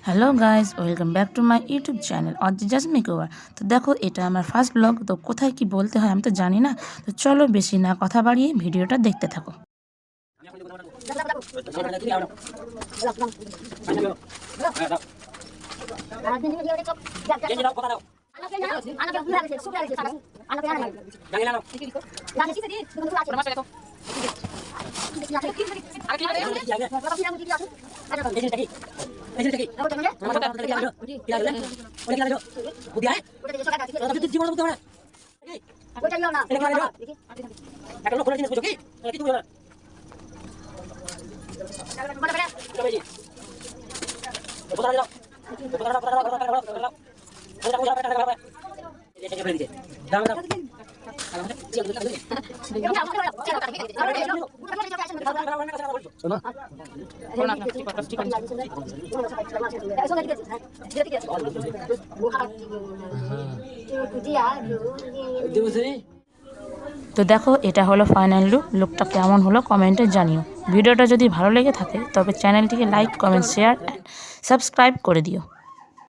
Hello guys, welcome back to my YouTube channel অর্জিজাস makeover. তো দেখো, এটা আমার ফার্স্ট ব্লগ। তো কোথায় কি বলতে হয় আমি তো জানি না। তো চলো বেশি না কথা বাড়িয়ে ভিডিওটা দেখতে থাকো। তো দেখো, এটা হলো ফাইনাল লুকটা কেমন হলো কমেন্টে জানিও। ভিডিওটা যদি ভালো লেগে থাকে তবে চ্যানেলটিকে like, comment, share and subscribe করে দিও।